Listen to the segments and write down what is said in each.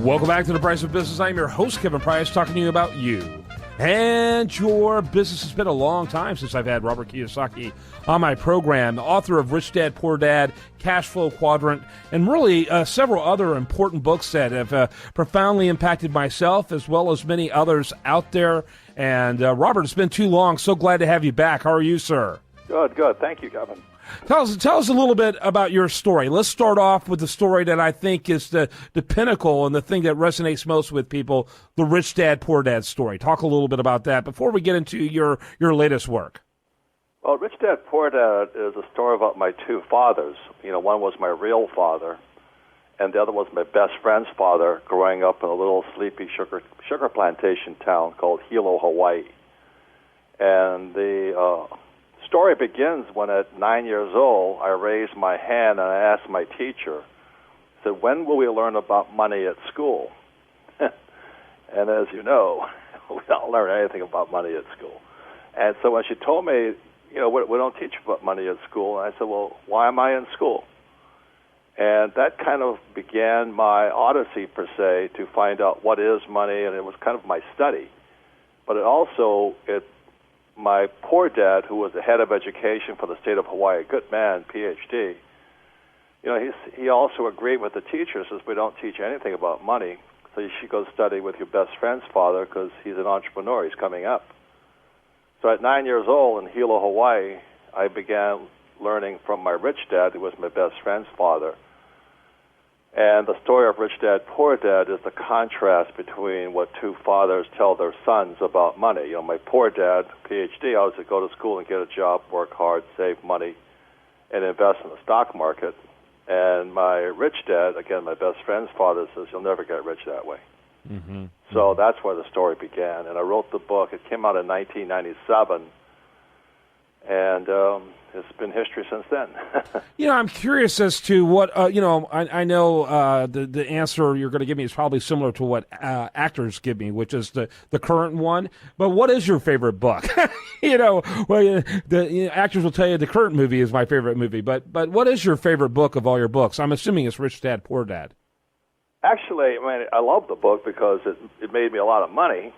Welcome back to The Price of Business. I'm your host, Kevin Price, talking to you about you and your business. It's been a long time since I've had Robert Kiyosaki on my program, the author of Rich Dad, Poor Dad, Cash Flow Quadrant, and really several other important books that have profoundly impacted myself as well as many others out there. And Robert, it's been too long. So glad to have you back. How are you, sir? Good. Thank you, Kevin. Tell us a little bit about your story. Let's start off with the story that I think is the pinnacle and the thing that resonates most with people, the Rich Dad, Poor Dad story. Talk a little bit about that before we get into your latest work. Well, Rich Dad, Poor Dad is a story about my two fathers. One was my real father, and the other was my best friend's father growing up in a little sleepy sugar plantation town called Hilo, Hawaii. And the story begins when at 9 years old, I raised my hand and I asked my teacher, I said, when will we learn about money at school? And as you know, we don't learn anything about money at school. And so when she told me, we don't teach about money at school, and I said, well, why am I in school? And that kind of began my odyssey, per se, to find out what is money, and it was kind of my study. But my poor dad, who was the head of education for the state of Hawaii, a good man, PhD, he also agreed with the teacher, says we don't teach anything about money, so you should go study with your best friend's father because he's an entrepreneur, he's coming up. So at 9 years old in Hilo, Hawaii, I began learning from my rich dad, who was my best friend's father. And the story of Rich Dad, Poor Dad is the contrast between what two fathers tell their sons about money. My poor dad, PhD, I was to go to school and get a job, work hard, save money, and invest in the stock market. And my rich dad, again, my best friend's father, says, you'll never get rich that way. Mm-hmm. So that's where the story began. And I wrote the book. It came out in 1997. And it's been history since then. I'm curious as to what, I know the answer you're going to give me is probably similar to what actors give me, which is the current one. But what is your favorite book? The actors will tell you the current movie is my favorite movie. But what is your favorite book of all your books? I'm assuming it's Rich Dad, Poor Dad. Actually, I love the book because it made me a lot of money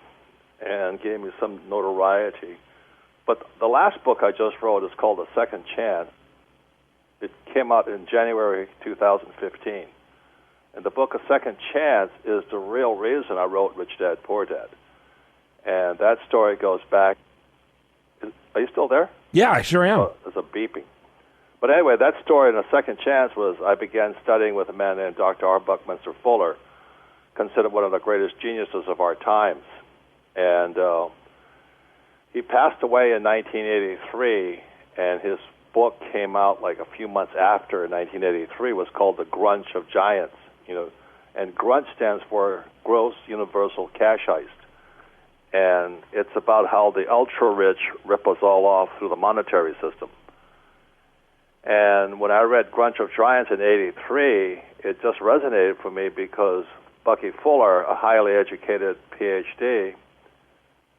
and gave me some notoriety. But the last book I just wrote is called A Second Chance. It came out in January 2015. And the book A Second Chance is the real reason I wrote Rich Dad, Poor Dad. And that story goes back. Are you still there? Yeah, I sure am. Oh, there's a beeping. But anyway, that story in A Second Chance was I began studying with a man named Dr. R. Buckminster Fuller, considered one of the greatest geniuses of our times. And he passed away in 1983, and his book came out like a few months after, in 1983, was called The Grunch of Giants. And grunch stands for Gross Universal Cash Heist. And it's about how the ultra-rich rip us all off through the monetary system. And when I read Grunch of Giants in 83, it just resonated for me because Bucky Fuller, a highly educated PhD,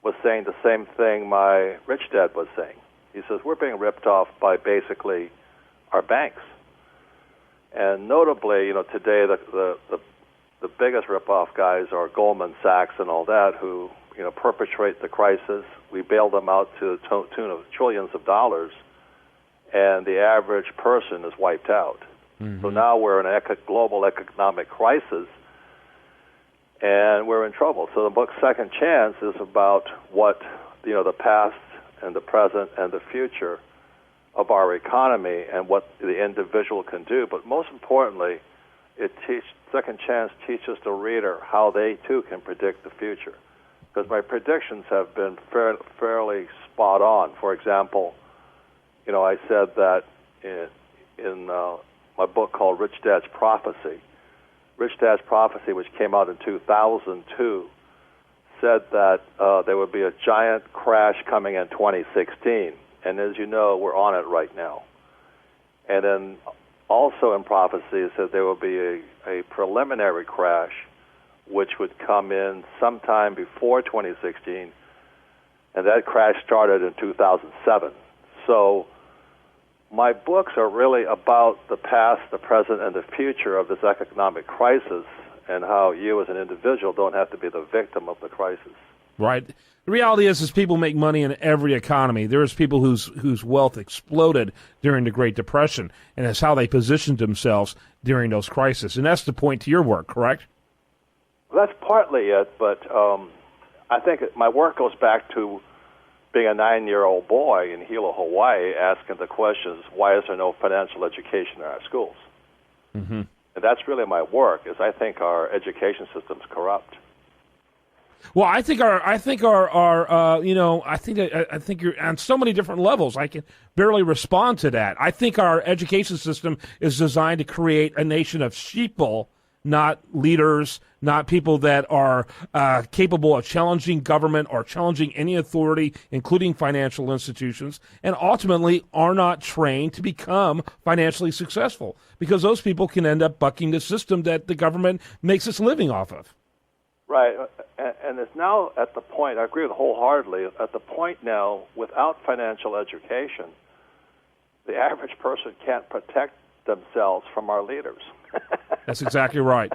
was saying the same thing my rich dad was saying. He says, we're being ripped off by basically our banks. And notably, today the biggest rip-off guys are Goldman Sachs and all that, who, perpetrate the crisis. We bail them out to the tune of trillions of dollars, and the average person is wiped out. Mm-hmm. So now we're in a global economic crisis, and we're in trouble. So the book Second Chance is about what, the past and the present and the future of our economy and what the individual can do. But most importantly, Second Chance teaches the reader how they, too, can predict the future. Because my predictions have been fairly spot on. For example, I said that in my book called Rich Dad's Prophecy. Rich Dad's Prophecy, which came out in 2002, said that there would be a giant crash coming in 2016. And as you know, we're on it right now. And then also in prophecy, it said there will be a preliminary crash, which would come in sometime before 2016. And that crash started in 2007. So my books are really about the past, the present, and the future of this economic crisis. and how you as an individual don't have to be the victim of the crisis. Right. The reality is people make money in every economy. There's people whose wealth exploded during the Great Depression, and that's how they positioned themselves during those crises. And that's the point to your work, correct? Well, that's partly it, but I think my work goes back to being a 9-year-old boy in Hilo, Hawaii, asking the questions, why is there no financial education in our schools? Mm-hmm. And that's really my work, is I think our education system's corrupt. Well, I think you're on so many different levels. I can barely respond to that. I think our education system is designed to create a nation of sheeple, not leaders, not people that are capable of challenging government or challenging any authority, including financial institutions, and ultimately are not trained to become financially successful, because those people can end up bucking the system that the government makes its living off of. Right, and it's now at the point, I agree with wholeheartedly, at the point now, without financial education, the average person can't protect themselves from our leaders. That's exactly right.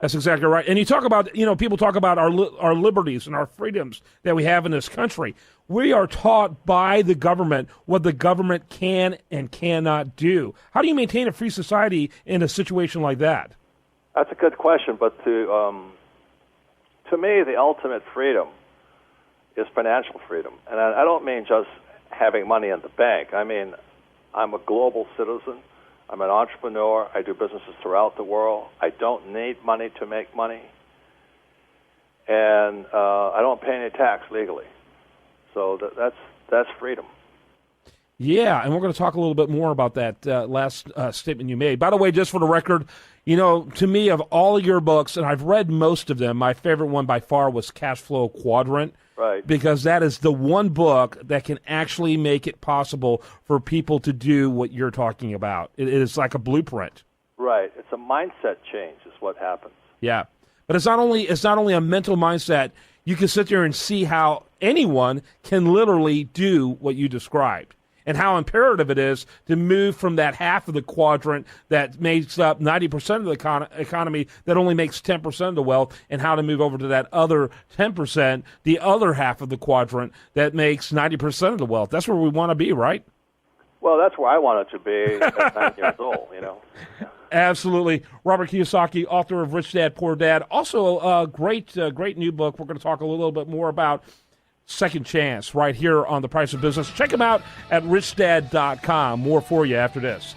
That's exactly right. And you talk about, people talk about our liberties and our freedoms that we have in this country. We are taught by the government what the government can and cannot do. How do you maintain a free society in a situation like that? That's a good question, but to me, the ultimate freedom is financial freedom. And I don't mean just having money in the bank. I mean, I'm a global citizen. I'm an entrepreneur. I do businesses throughout the world. I don't need money to make money. And I don't pay any tax legally. So that's freedom. Yeah, and we're going to talk a little bit more about that last statement you made. By the way, just for the record, to me, of all of your books, and I've read most of them, my favorite one by far was Cash Flow Quadrant. Right. Because that is the one book that can actually make it possible for people to do what you're talking about. It is like a blueprint. Right. It's a mindset change is what happens. Yeah. But it's not only a mental mindset. You can sit there and see how anyone can literally do what you described, and how imperative it is to move from that half of the quadrant that makes up 90% of the economy that only makes 10% of the wealth, and how to move over to that other 10%, the other half of the quadrant that makes 90% of the wealth. That's where we want to be, right? Well, that's where I wanted to be at 9 years old, Absolutely. Robert Kiyosaki, author of Rich Dad, Poor Dad. Also a great new book we're going to talk a little bit more about, Second Chance, right here on The Price of Business. Check them out at richdad.com. More for you after this.